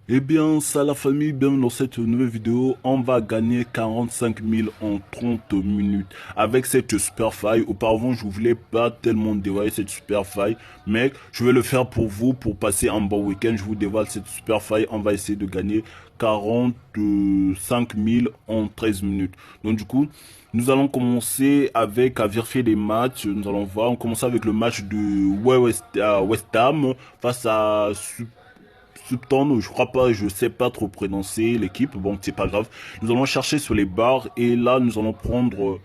Eh bien, ça la famille, bienvenue dans cette nouvelle vidéo. On va gagner 45 000 en 30 minutes avec cette super faille. Auparavant, je voulais pas tellement dévoiler cette super faille, mais je vais le faire pour vous pour passer un bon week-end. Je vous dévoile cette super faille. On va essayer de gagner 45 000 en 13 minutes. Donc du coup, nous allons commencer avec à vérifier les matchs. Nous allons voir. On commence avec le match de West Ham face à Subton, je crois pas, je sais pas trop prononcer l'équipe, bon c'est pas grave. Nous allons chercher sur les barres et là nous allons prendre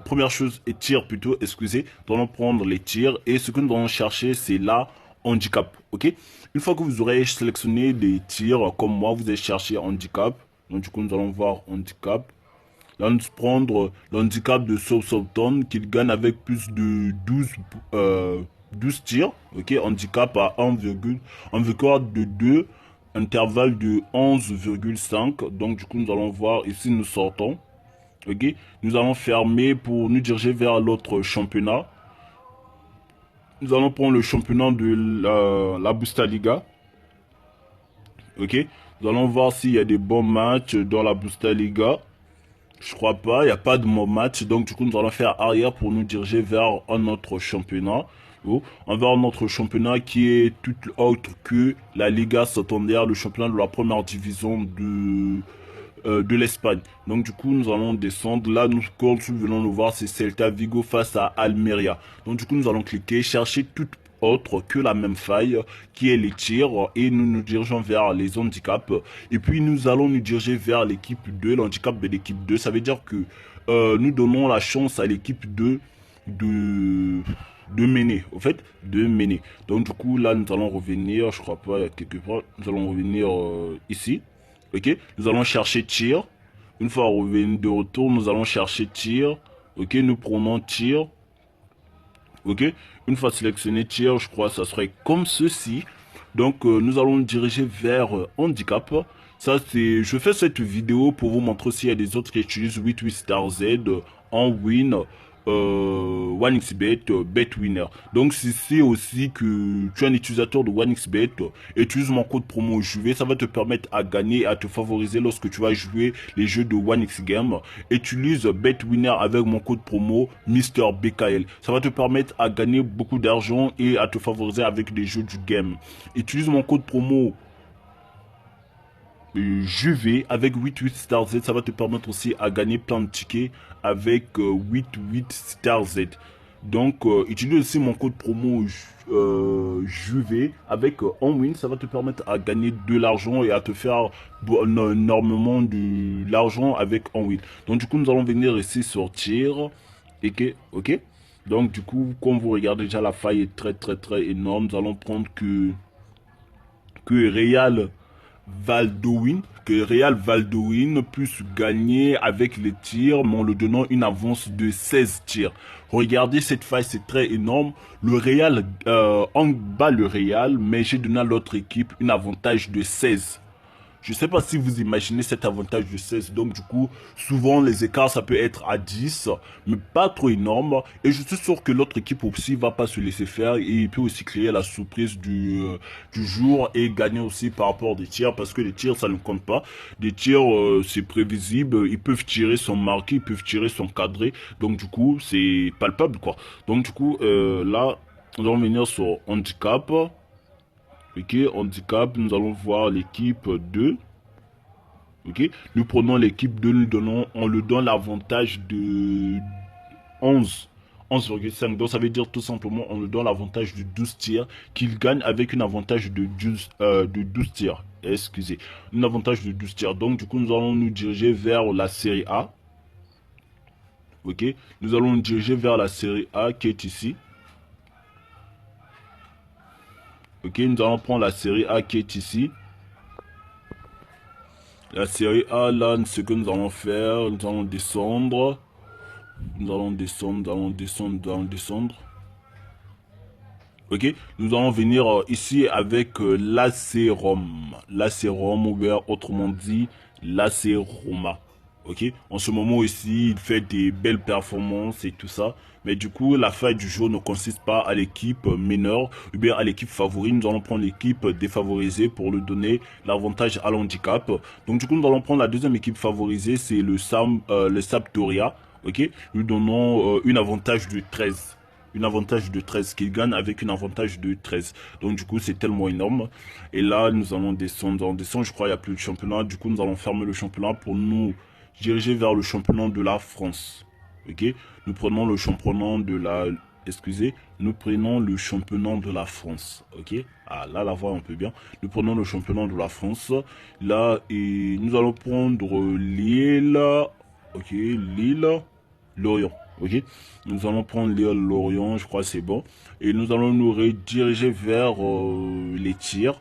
première chose et tir plutôt, excusez, nous allons prendre les tirs et ce que nous allons chercher c'est là handicap, ok. Une fois que vous aurez sélectionné des tirs comme moi, vous allez chercher handicap. Donc du coup nous allons voir handicap. Là, nous prendre l'handicap de Southampton qu'il gagne avec plus de 12 tirs. Ok, handicap à 1 victoire de 2, intervalle de 11,5. Donc, du coup, nous allons voir ici, nous sortons. Ok, nous allons fermer pour nous diriger vers l'autre championnat. Nous allons prendre le championnat de la Busta Liga. Ok, nous allons voir s'il y a des bons matchs dans la Busta Liga. Je crois pas, il n'y a pas de bon match, donc du coup nous allons faire arrière pour nous diriger vers un autre championnat. Vers un autre championnat qui est tout autre que la Liga Santander, le championnat de la première division de l'Espagne. Donc du coup nous allons descendre. Là nous, comme nous venons de voir, c'est Celta Vigo face à Almeria. Donc du coup nous allons cliquer, chercher toute autre que la même faille qui est les tirs et nous nous dirigeons vers les handicaps et puis nous allons nous diriger vers l'équipe 2, l'handicap de l'équipe 2. Ça veut dire que nous donnons la chance à l'équipe 2 de de mener, au fait, de mener. Donc du coup là nous allons revenir, je crois pas, il y a quelque part, nous allons revenir ici. Ok, nous allons chercher tir. Une fois revenu de retour, nous allons chercher tir. Ok, nous prenons tir. Ok, une fois sélectionné tir, je crois que ça serait comme ceci. Donc nous allons nous diriger vers handicap. Ça c'est, je fais cette vidéo pour vous montrer s'il y a des autres qui utilisent 88 Star Z en win. 1xBet, BetWinner. Donc si c'est aussi que tu es un utilisateur de 1xBet, utilise mon code promo JV, ça va te permettre à gagner, à te favoriser lorsque tu vas jouer les jeux de 1xGame. Utilise BetWinner avec mon code promo MrBKL. Ça va te permettre à gagner beaucoup d'argent et à te favoriser avec les jeux du game. Utilise mon code promo JV avec 88 Star Z, ça va te permettre aussi à gagner plein de tickets avec 88 Star Z. Donc, utilise aussi mon code promo JV avec OnWin, ça va te permettre à gagner de l'argent et à te faire énormément de l'argent avec OnWin. Donc, du coup, nous allons venir ici sortir. Ok. Donc, du coup, comme vous regardez déjà, la faille est très énorme. Nous allons prendre que Real Valdoin puisse gagner avec les tirs, mais en le donnant une avance de 16 tirs. Regardez cette faille, c'est très énorme. Le Real, en bat le Real, mais j'ai donné à l'autre équipe une avantage de 16. Je ne sais pas si vous imaginez cet avantage de 16. Donc, du coup, souvent, les écarts, ça peut être à 10, mais pas trop énorme. Et je suis sûr que l'autre équipe aussi va pas se laisser faire. Et il peut aussi créer la surprise du jour et gagner aussi par rapport des tirs. Parce que les tirs, ça ne compte pas. Des tirs, c'est prévisible. Ils peuvent tirer sans marquer, ils peuvent tirer sans cadrer. Donc, du coup, c'est palpable, quoi. Donc, du coup, là, nous allons venir sur handicap. Ok, handicap, nous allons voir l'équipe 2. Ok, nous prenons l'équipe 2, nous donnons, on le donne l'avantage de 11. 11,5. Donc ça veut dire tout simplement on le donne l'avantage de 12 tirs qu'il gagne avec un avantage de 12 tirs. Excusez. Un avantage de 12 tirs. Donc du coup nous allons nous diriger vers la série A. Ok. Nous allons nous diriger vers la série A qui est ici. Ok. Nous allons prendre la série A qui est ici. La série A, là, ce que nous allons faire, nous allons descendre. Nous allons descendre, nous allons descendre, nous allons descendre. Ok, nous allons venir ici avec l'AC Rome. L'AC Rome, ou bien autrement dit, l'AC Roma. Ok, en ce moment aussi, il fait des belles performances et tout ça. Mais du coup, la faille du jour ne consiste pas à l'équipe mineure ou bien à l'équipe favori. Nous allons prendre l'équipe défavorisée pour lui donner l'avantage à l'handicap. Donc du coup, nous allons prendre la deuxième équipe favorisée, c'est le Sampdoria. Ok, lui donnons une avantage de 13. Une avantage de 13 qu'il gagne avec une avantage de 13. Donc du coup, c'est tellement énorme. Et là, nous allons descendre. On descend, je crois, il n'y a plus de championnat. Du coup, nous allons fermer le championnat pour nous diriger vers le championnat de la France. Ok, nous prenons le championnat de la, excusez, nous prenons le championnat de la France. Ok, ah là la voix un peu bien. Nous prenons le championnat de la France. Là et nous allons prendre Lille. Ok, Lille, Lorient. Ok, nous allons prendre Lille, Lorient. Je crois que c'est bon. Et nous allons nous rediriger vers les tirs.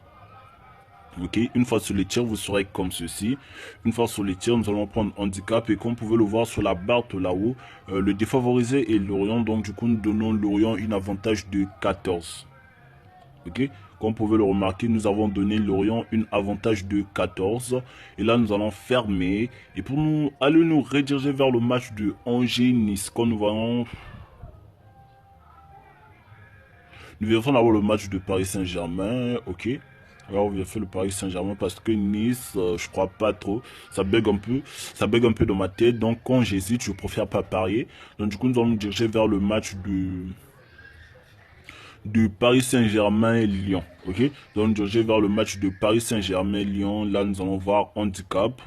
Ok, une fois sur les tirs, vous serez comme ceci. Une fois sur les tirs, nous allons prendre handicap et comme vous pouvez le voir sur la barre de là-haut, le défavorisé est Lorient. Donc du coup, nous donnons Lorient une avantage de 14. Ok, comme vous pouvez le remarquer, nous avons donné Lorient une avantage de 14. Et là, nous allons fermer. Et pour nous aller nous rediriger vers le match de Angers-Nice, quand nous voyons, nous verrons d'abord le match de Paris Saint-Germain. Ok. Alors, on vient faire le Paris Saint-Germain parce que Nice, je crois pas trop. Ça bug un peu. Ça bug un peu dans ma tête. Donc, quand j'hésite, je préfère pas parier. Donc, du coup, nous allons nous diriger vers le match de Paris Saint-Germain-Lyon. Ok? Donc, nous diriger vers le match de Paris Saint-Germain-Lyon. Là, nous allons voir handicap.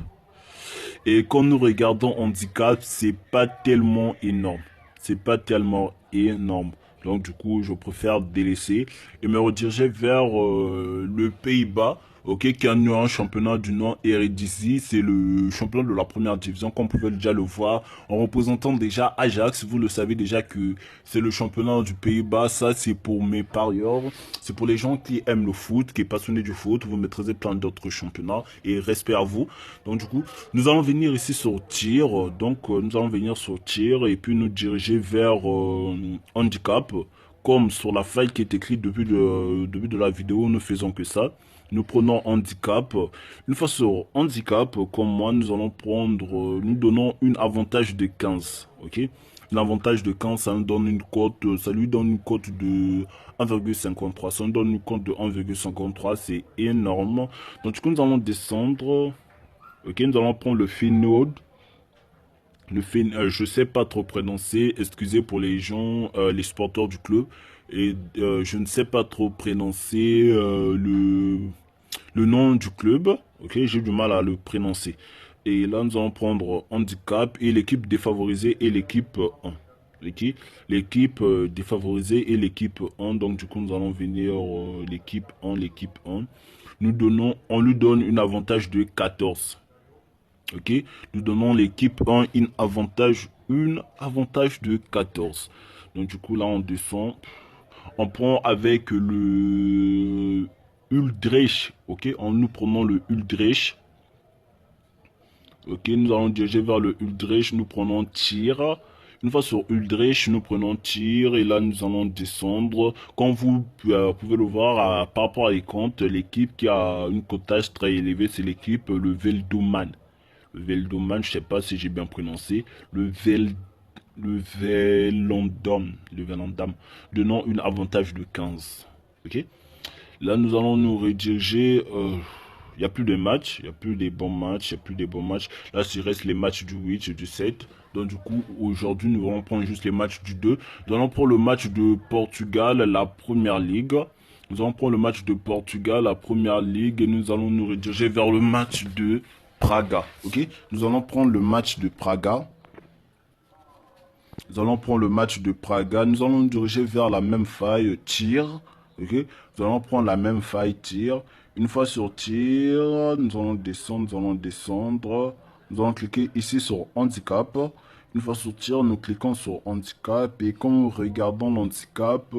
Et quand nous regardons handicap, c'est pas tellement énorme. C'est pas tellement énorme. Donc du coup, je préfère délaisser et me rediriger vers le Pays-Bas, ok, qui a un championnat du nom Eredivisie. C'est le championnat de la première division, comme vous pouvez déjà le voir, en représentant déjà Ajax. Vous le savez déjà que c'est le championnat du Pays-Bas. Ça, c'est pour mes parieurs. C'est pour les gens qui aiment le foot, qui est passionné du foot. Vous maîtrisez plein d'autres championnats et respect à vous. Donc du coup, nous allons venir ici sortir. Donc nous allons venir sortir et puis nous diriger vers handicap. Comme sur la feuille qui est écrite depuis le début de la vidéo, nous faisons que ça. Nous prenons handicap. Une fois sur handicap, comme moi, nous allons prendre, nous donnons une avantage de 15. Ok? L'avantage de 15, ça nous donne une cote, ça lui donne une cote de 1,53. Ça nous donne une cote de 1,53, c'est énorme. Donc du coup, nous allons descendre. Ok, nous allons prendre le Finode. Je sais pas trop prononcer, excusez pour les gens, les supporters du club. Et je ne sais pas trop prononcer le nom du club. Ok, j'ai du mal à le prononcer. Et là, nous allons prendre handicap et l'équipe défavorisée et l'équipe 1. Ok, l'équipe défavorisée et l'équipe 1. Donc, du coup, nous allons venir l'équipe 1, l'équipe 1. On lui donne une avantage de 14. Ok, nous donnons l'équipe 1 une avantage de 14. Donc du coup là on descend. On prend avec le Uldrich. Ok, en nous prenons le Uldrich. Ok, nous allons diriger vers le Uldrich. Nous prenons tir. Une fois sur Uldrich, nous prenons tir et là nous allons descendre. Comme vous pouvez le voir, par rapport à les comptes, l'équipe qui a une cotage très élevée, c'est l'équipe le Veldoman. Le Veldoman, je sais pas si j'ai bien prononcé. Le Velondam, donnant une avantage de 15. Ok. Là, nous allons nous rediriger. Il n'y a plus de matchs, il n'y a plus des bons matchs, il n'y a plus des bons matchs. Là, il reste les matchs du 8 et du 7. Donc, du coup, aujourd'hui, nous allons prendre juste les matchs du 2. Nous allons prendre le match de Portugal, la première ligue. Nous allons prendre le match de Portugal, la première ligue. Et nous allons nous rediriger vers le match de Praga. Ok, nous allons prendre le match de Praga. Nous allons prendre le match de Praga. Nous allons nous diriger vers la même faille tir. Ok, nous allons prendre la même faille tir. Une fois sur tir, nous allons descendre, nous allons descendre. Nous allons cliquer ici sur handicap. Une fois sur tir, nous cliquons sur handicap. Et quand nous regardons l'handicap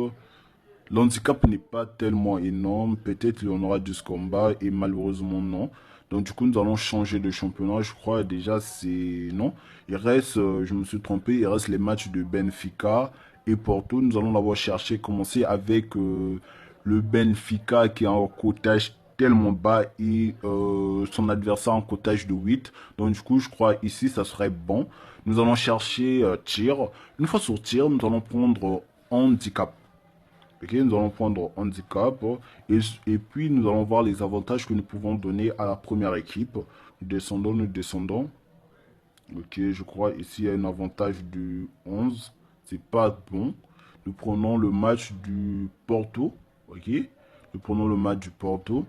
n'est pas tellement énorme. Peut-être qu'il y en aura 10 combats et malheureusement non. Donc du coup, nous allons changer de championnat. Je crois déjà c'est... Non. Il reste, je me suis trompé, il reste les matchs de Benfica et Porto. Nous allons d'abord chercher, commencer avec le Benfica qui est en cotage tellement bas et son adversaire en cotage de 8. Donc du coup, je crois ici, ça serait bon. Nous allons chercher tir. Une fois sur tir, nous allons prendre handicap. Ok, nous allons prendre handicap et puis nous allons voir les avantages que nous pouvons donner à la première équipe. Nous descendons, nous descendons. Ok, je crois ici il y a un avantage du 11. C'est pas bon. Nous prenons le match du Porto. Ok, nous prenons le match du Porto.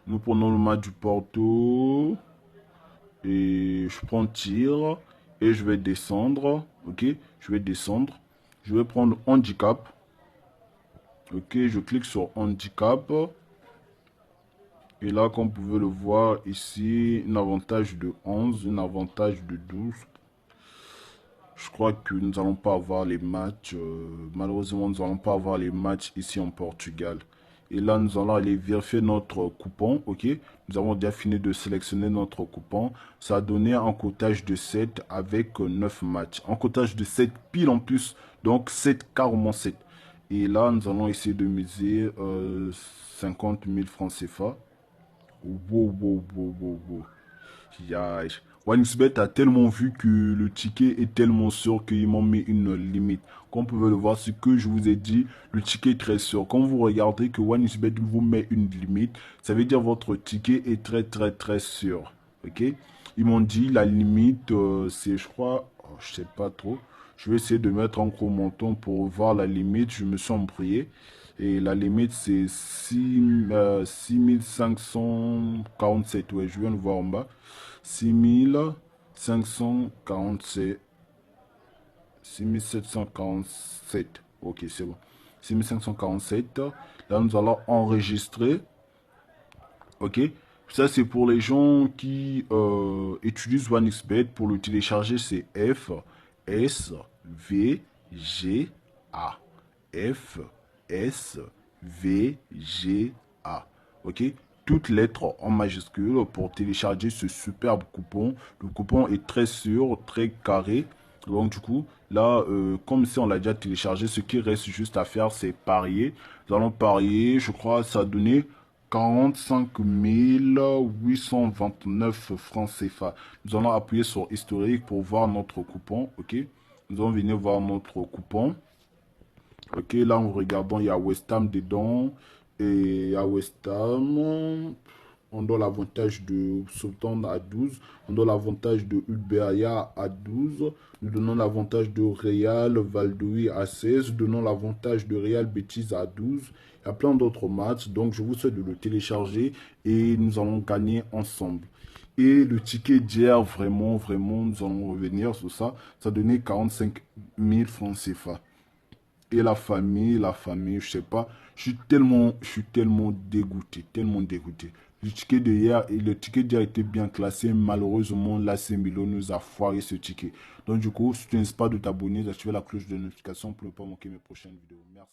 Nous prenons le match du Porto. Et je prends tir. Et je vais descendre. Ok, je vais descendre. Je vais prendre handicap. Ok, je clique sur handicap. Et là, comme vous pouvez le voir ici, un avantage de 11, un avantage de 12. Je crois que nous n'allons pas avoir les matchs. Malheureusement, nous n'allons pas avoir les matchs ici en Portugal. Et là, nous allons aller vérifier notre coupon. Ok, nous avons déjà fini de sélectionner notre coupon. Ça a donné un cotage de 7 avec 9 matchs. Un cotage de 7 pile en plus. Donc 7 carrément 7. Et là, nous allons essayer de miser 50 000 francs CFA. Wow, wow, wow, wow, wow. Yage. OneXBet a tellement vu que le ticket est tellement sûr qu'ils m'ont mis une limite. Comme vous pouvez le voir, ce que je vous ai dit, le ticket est très sûr. Quand vous regardez que OneXBet vous met une limite, ça veut dire votre ticket est très très très sûr. Ok? Ils m'ont dit la limite, c'est je crois, oh, je sais pas trop. Je vais essayer de mettre en gros montant pour voir la limite. Je me suis embrouillé. Et la limite, c'est 6547. Ouais, je viens de voir en bas. 6547. 6747. Ok, c'est bon. 6547. Là, nous allons enregistrer. Ok. Ça, c'est pour les gens qui utilisent OneXBet. Pour le télécharger, c'est F, S, V, G, A. F, S, V, G, A. Ok? Toutes lettres en majuscule pour télécharger ce superbe coupon. Le coupon est très sûr, très carré. Donc du coup, là, comme si on l'a déjà téléchargé, ce qui reste juste à faire, c'est parier. Nous allons parier, je crois, ça a donné 45 829 francs CFA. Nous allons appuyer sur historique pour voir notre coupon. Ok? Nous allons venir voir notre coupon. Ok, là en regardant, il y a West Ham dedans. Et à West Ham, on donne l'avantage de Sultan à 12. On donne l'avantage de Ulbeaya à 12. Nous donnons l'avantage de Real Valladolid à 16. Nous donnons l'avantage de Real Betis à 12. Il y a plein d'autres matchs. Donc, je vous souhaite de le télécharger et nous allons gagner ensemble. Et le ticket d'hier, vraiment, vraiment, nous allons revenir sur ça. Ça donnait 45 000 francs CFA. Et la famille, je sais pas. Je suis tellement dégoûté, tellement dégoûté. Le ticket de hier, et le ticket d'hier était bien classé. Malheureusement, l'AC Milan nous a foiré ce ticket. Donc du coup, si tu n'hésites pas de t'abonner, d'activer la cloche de notification pour ne pas manquer mes prochaines vidéos. Merci.